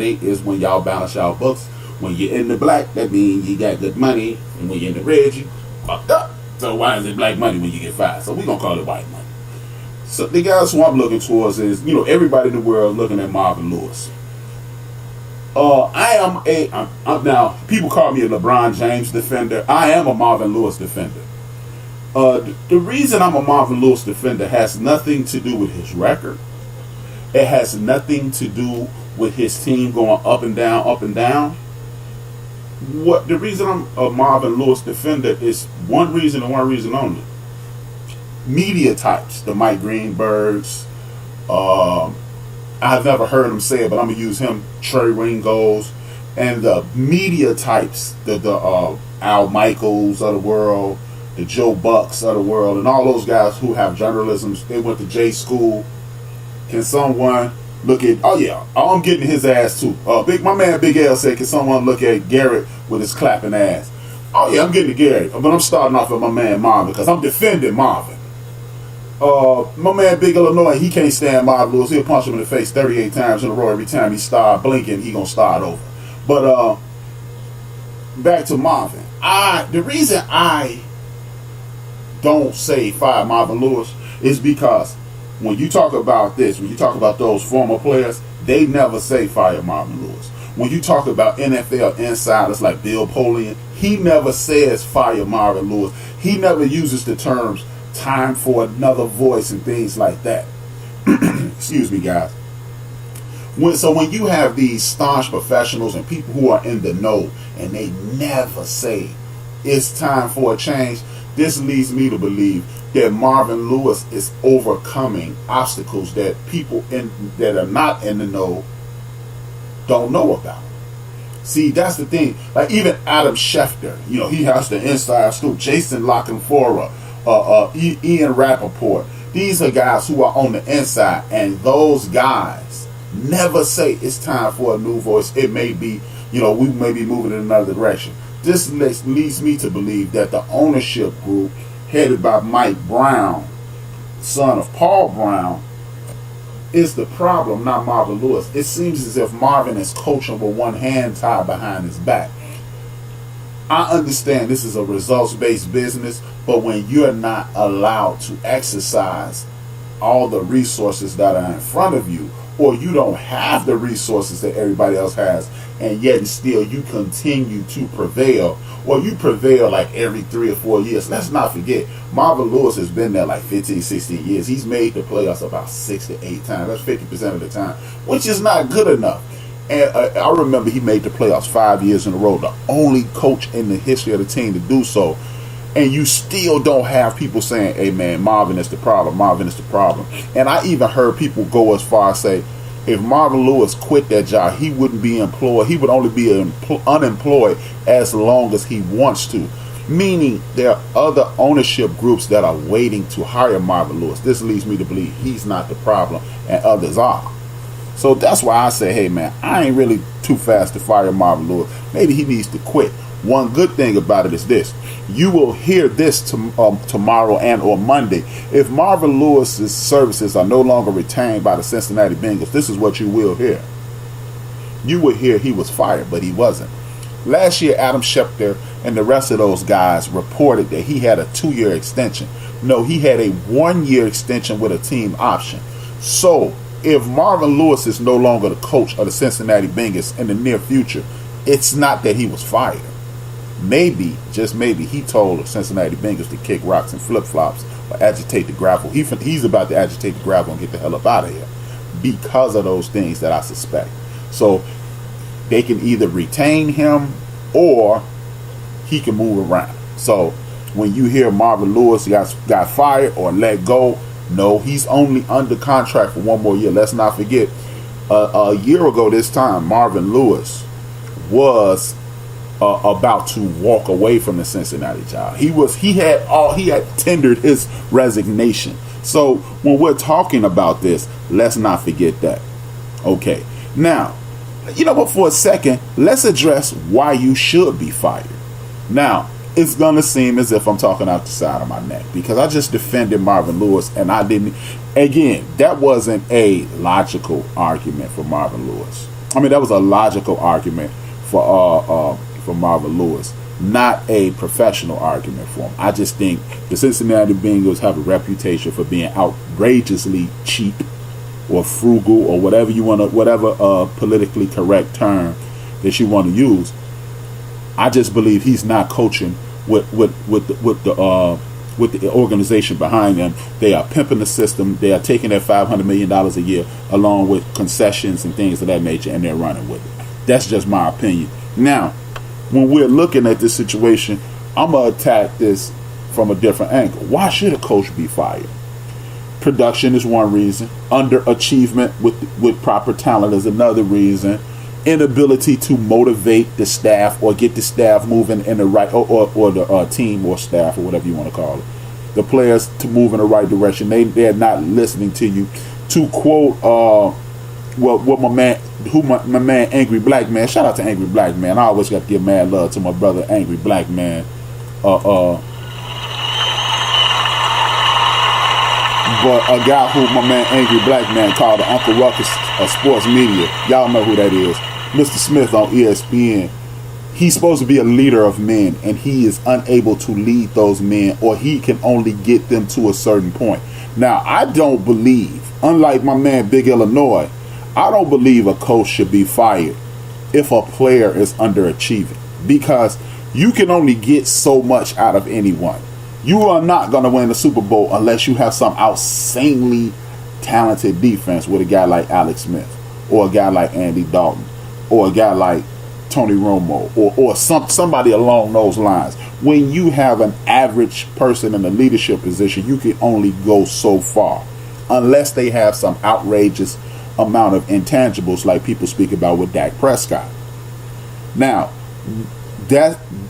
is when y'all balance y'all books. When you're in the black, that means you got good money, and when you're in the red, you fucked up. So why is it black money when you get fired? So we gonna call it white money. So the guys who I'm looking towards is, everybody in the world looking at Marvin Lewis. I'm now, people call me a LeBron James defender. I am a Marvin Lewis defender. The reason I'm a Marvin Lewis defender has nothing to do with his record. It has nothing to do with his team going up and down, up and down. The reason I'm a Marvin Lewis defender is one reason and one reason only. Media types, the Mike Greenbergs, I've never heard him say it, but I'm gonna use him, Trey Ringos, and the media types, the Al Michaels of the world, the Joe Bucks of the world, and all those guys who have journalism. They went to J school. Can someone look at? Oh yeah, I'm getting his ass too. My man Big L said, can someone look at Garrett with his clapping ass? Oh yeah, I'm getting to Garrett, but I'm starting off with my man Marvin because I'm defending Marvin. My man Big Illinois, he can't stand Marvin Lewis. He'll punch him in the face 38 times in a row. Every time he start blinking, he gonna start over. But back to Marvin. The reason I don't say fire Marvin Lewis is because when you talk about this, when you talk about those former players, they never say fire Marvin Lewis. When you talk about NFL insiders like Bill Polian, he never says fire Marvin Lewis. He never uses the terms time for another voice and things like that. Excuse me, guys. When you have these staunch professionals and people who are in the know and they never say it's time for a change, this leads me to believe that Marvin Lewis is overcoming obstacles that people that are not in the know don't know about. See, that's the thing. Like even Adam Schefter, he has the inside scoop. Jason Lockenfora, Ian Rappaport. These are guys who are on the inside, and those guys never say it's time for a new voice. It may be, we may be moving in another direction. This leads me to believe that the ownership group, headed by Mike Brown, son of Paul Brown, is the problem, not Marvin Lewis. It seems as if Marvin is coaching with one hand tied behind his back. I understand this is a results-based business, but when you're not allowed to exercise all the resources that are in front of you, or you don't have the resources that everybody else has, and yet and still you continue to prevail, or you prevail like every 3 or 4 years. Let's not forget, Marvin Lewis has been there like 15, 16 years. He's made the playoffs about 6 to 8 times. That's 50% of the time, which is not good enough. And I remember he made the playoffs 5 years in a row, the only coach in the history of the team to do so. And you still don't have people saying, hey man, Marvin is the problem, Marvin is the problem. And I even heard people go as far as say, if Marvin Lewis quit that job, he wouldn't be employed. He would only be unemployed as long as he wants to. Meaning there are other ownership groups that are waiting to hire Marvin Lewis. This leads me to believe he's not the problem and others are. So that's why I say, hey man, I ain't really too fast to fire Marvin Lewis. Maybe he needs to quit. One good thing about it is this. You will hear this tomorrow and or Monday. If Marvin Lewis's services are no longer retained by the Cincinnati Bengals, this is what you will hear. You will hear he was fired, but he wasn't. Last year, Adam Schefter and the rest of those guys reported that he had a 2-year extension. No, he had a 1-year extension with a team option. So, if Marvin Lewis is no longer the coach of the Cincinnati Bengals in the near future, it's not that he was fired. Maybe, just maybe, he told the Cincinnati Bengals to kick rocks and flip-flops or agitate the gravel. He's about to agitate the gravel and get the hell up out of here because of those things that I suspect. So they can either retain him or he can move around. So when you hear Marvin Lewis got fired or let go, no, he's only under contract for 1 more year. Let's not forget, a year ago this time, Marvin Lewis was about to walk away from the Cincinnati job. He had tendered his resignation. So when we're talking about this, let's not forget that. Okay. Now, but for a second, let's address why you should be fired. Now, it's gonna seem as if I'm talking out the side of my neck because I just defended Marvin Lewis and I didn't. Again, that wasn't a logical argument for Marvin Lewis. I mean, that was a logical argument for Marvin Lewis, not a professional argument for him. I just think the Cincinnati Bengals have a reputation for being outrageously cheap or frugal or whatever you want to, whatever politically correct term that you want to use. I just believe he's not coaching with the organization behind them. They are pimping the system. They are taking their $500 million a year along with concessions and things of that nature, and they're running with it. That's just my opinion. Now, when we're looking at this situation, I'm going to attack this from a different angle. Why should a coach be fired? Production is one reason. Underachievement with proper talent is another reason. Inability to motivate the staff or get the staff moving in the right, or the team or staff or whatever you want to call it, the players to move in the right direction. They're not listening to you. To quote what my man Angry Black Man, shout out to Angry Black Man. I always got to give mad love to my brother Angry Black Man. But a guy who my man Angry Black Man called the Uncle Ruckus of sports media, y'all know who that is, Mr. Smith on ESPN. He's supposed to be a leader of men, and he is unable to lead those men, or he can only get them to a certain point. Now, I don't believe, unlike my man Big Illinois, I don't believe a coach should be fired if a player is underachieving, because you can only get so much out of anyone. You are not going to win the Super Bowl unless you have some outstandingly talented defense with a guy like Alex Smith, or a guy like Andy Dalton, or a guy like Tony Romo, or somebody along those lines. When you have an average person in a leadership position, you can only go so far unless they have some outrageous amount of intangibles like people speak about with Dak Prescott. Now,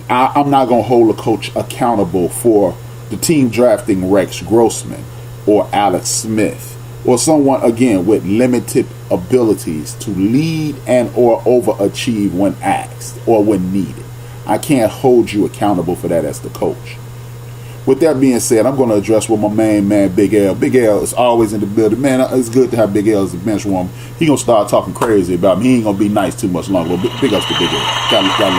I'm not going to hold a coach accountable for the team drafting Rex Grossman or Alex Smith or someone, again, with limited abilities to lead and or overachieve when asked or when needed. I can't hold you accountable for that as the coach. With that being said, I'm going to address what my main man Big L. Big L is always in the building. Man, it's good to have Big L as a bench warmer. He going to start talking crazy about me. He ain't going to be nice too much longer. But big ups to Big L. Got love Big L.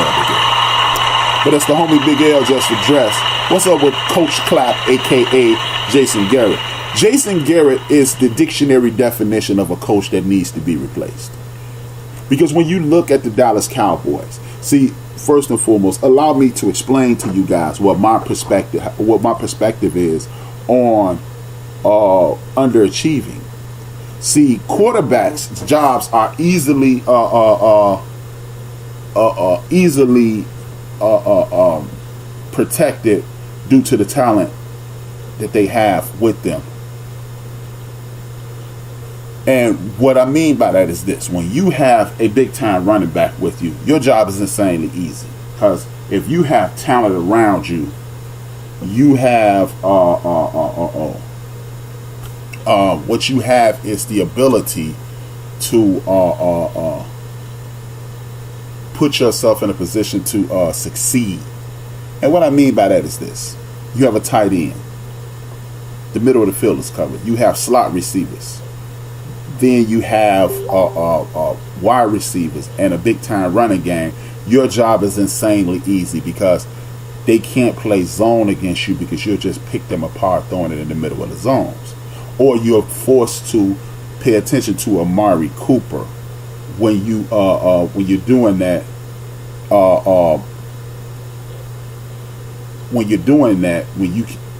But it's the homie Big L just addressed. What's up with Coach Clapp, a.k.a. Jason Garrett? Jason Garrett is the dictionary definition of a coach that needs to be replaced. Because when you look at the Dallas Cowboys, see, first and foremost, allow me to explain to you guys what my perspective is on underachieving. See, quarterbacks' jobs are easily protected due to the talent that they have with them. And what I mean by that is this: when you have a big time running back with you, your job is insanely easy. Because if you have talent around you, you have what you have is the ability to put yourself in a position to succeed. And what I mean by that is this: you have a tight end, the middle of the field is covered. You have slot receivers. Then you have wide receivers and a big-time running game. Your job is insanely easy because they can't play zone against you because you'll just pick them apart throwing it in the middle of the zones. Or you're forced to pay attention to Amari Cooper when you're doing that. When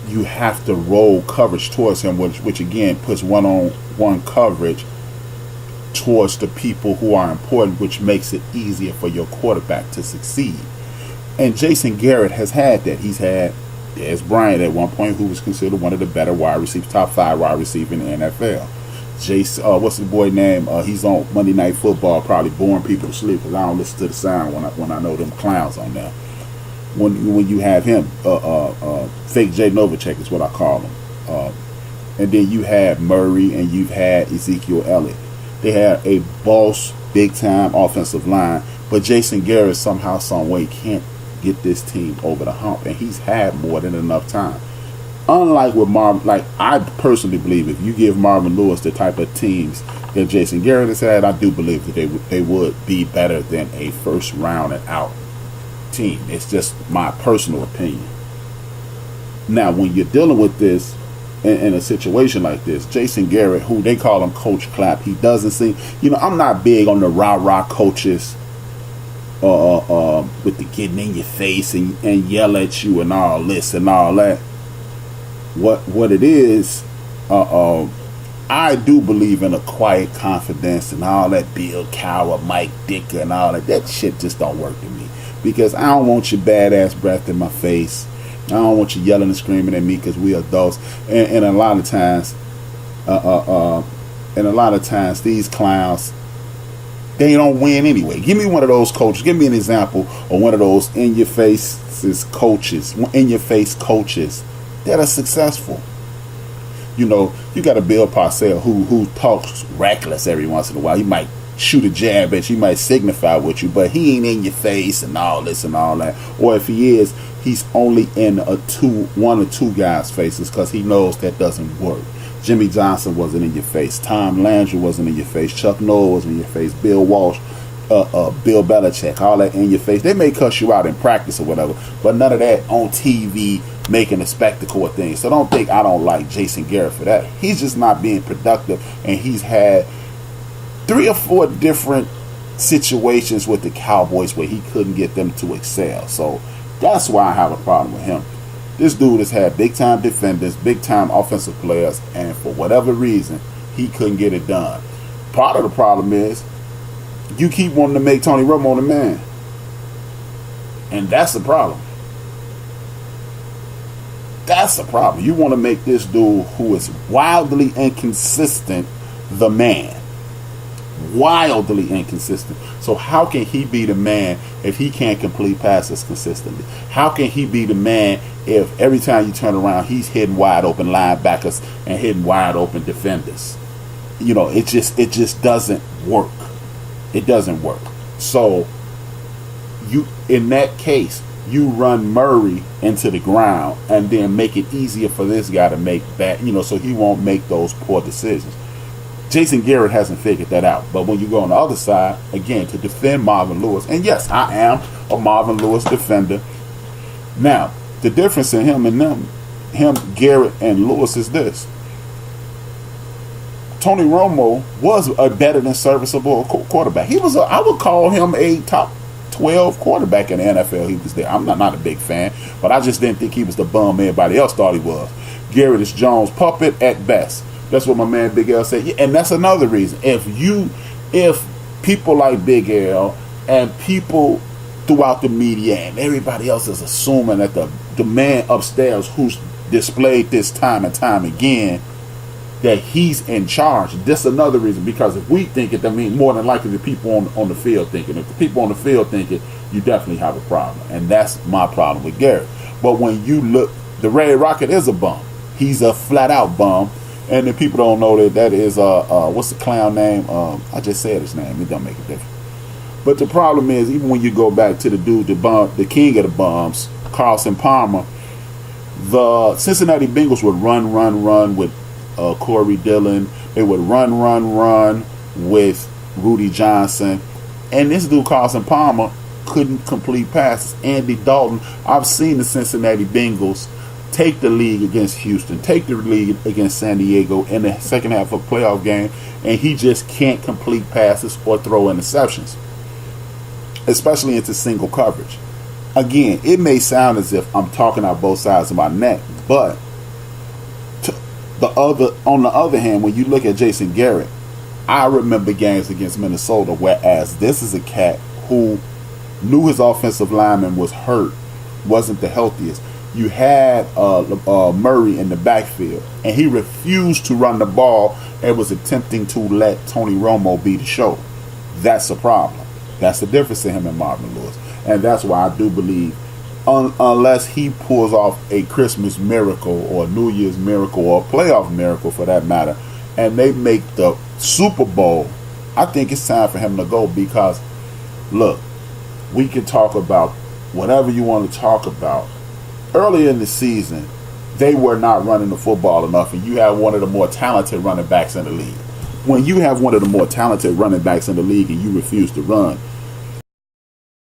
you have to roll coverage towards him, which again puts one-on-one coverage towards the people who are important, which makes it easier for your quarterback to succeed. And Jason Garrett has had that. He's had Dez Bryant at one point, who was considered one of the better wide receivers, top 5 wide receiver in the NFL. Jason, what's the boy name? He's on Monday Night Football, probably boring people to sleep because I don't listen to the sound when I know them clowns on there. When you have him, fake Jay Novacek is what I call him. And then you have Murray and you've had Ezekiel Elliott. They have a boss, big-time offensive line, but Jason Garrett somehow, some way can't get this team over the hump, and he's had more than enough time. Unlike with Marvin, like I personally believe, if you give Marvin Lewis the type of teams that Jason Garrett has had, I do believe that they would be better than a first round and out team. It's just my personal opinion. Now, when you're dealing with this in a situation like this, Jason Garrett, who they call him Coach Clap, he doesn't seem, I'm not big on the rah-rah coaches with the getting in your face and yell at you and all this and all that. What it is, I do believe in a quiet confidence and all that Bill Cowher, Mike Dicker and all that. That shit just don't work to me, because I don't want your badass breath in my face. I don't want you yelling and screaming at me, because we adults. And a lot of times, these clowns, they don't win anyway. Give me one of those coaches. Give me an example of one of those in-your-face coaches that are successful. You got a Bill Parcells who talks reckless every once in a while. He might shoot a jab at you, he might signify with you, but he ain't in your face and all this and all that. Or if he is, he's only in one or two guys' faces, because he knows that doesn't work. Jimmy Johnson wasn't in your face. Tom Landry wasn't in your face. Chuck Noll was in your face. Bill Walsh, Bill Belichick, all that in your face. They may cuss you out in practice or whatever, but none of that on TV making a spectacle of things. So don't think I don't like Jason Garrett for that. He's just not being productive, and he's had 3 or 4 different situations with the Cowboys where he couldn't get them to excel. So that's why I have a problem with him. This dude has had big-time defenders, big-time offensive players, and for whatever reason, he couldn't get it done. Part of the problem is you keep wanting to make Tony Romo the man. And that's the problem. That's the problem. You want to make this dude who is wildly inconsistent the man. Wildly inconsistent. So how can he be the man if he can't complete passes consistently? How can he be the man if every time you turn around he's hitting wide open linebackers and hitting wide open defenders? It just doesn't work. It doesn't work. So in that case, you run Murray into the ground and then make it easier for this guy to make that, so he won't make those poor decisions. Jason Garrett hasn't figured that out. But when you go on the other side, again, to defend Marvin Lewis, and yes, I am a Marvin Lewis defender. Now, the difference in him, Garrett, and Lewis is this. Tony Romo was a better than serviceable quarterback. I would call him a top 12 quarterback in the NFL. He was there. I'm not a big fan, but I just didn't think he was the bum everybody else thought he was. Garrett is Jones' puppet at best. That's what my man Big L said. Yeah, and that's another reason. If people like Big L and people throughout the media and everybody else is assuming that the man upstairs who's displayed this time and time again, that he's in charge, that's another reason. Because if we think it, that means more than likely the people on the field thinking. If the people on the field think it, you definitely have a problem. And that's my problem with Garrett. But when you look, the Red Rocket is a bum. He's a flat out bum. And the people don't know that is what's the clown name? I just said his name. It don't make a difference. But the problem is, even when you go back to the dude, the king of the bums, Carson Palmer, the Cincinnati Bengals would run with Corey Dillon. They would run with Rudy Johnson. And this dude, Carson Palmer, couldn't complete passes. Andy Dalton, I've seen the Cincinnati Bengals take the league against Houston, take the league against San Diego in the second half of a playoff game, and he just can't complete passes or throw interceptions, especially into single coverage. Again, it may sound as if I'm talking out both sides of my neck, but on the other hand, when you look at Jason Garrett, I remember games against Minnesota, whereas this is a cat who knew his offensive lineman was hurt, wasn't the healthiest. You had Murray in the backfield, and he refused to run the ball and was attempting to let Tony Romo be the show. That's a problem. That's the difference in him and Marvin Lewis. And that's why I do believe, unless he pulls off a Christmas miracle or a New Year's miracle or a playoff miracle for that matter, and they make the Super Bowl, I think it's time for him to go. Because, look, we can talk about whatever you want to talk about. Earlier in the season, they were not running the football enough, and you have one of the more talented running backs in the league. When you have one of the more talented running backs in the league and you refuse to run,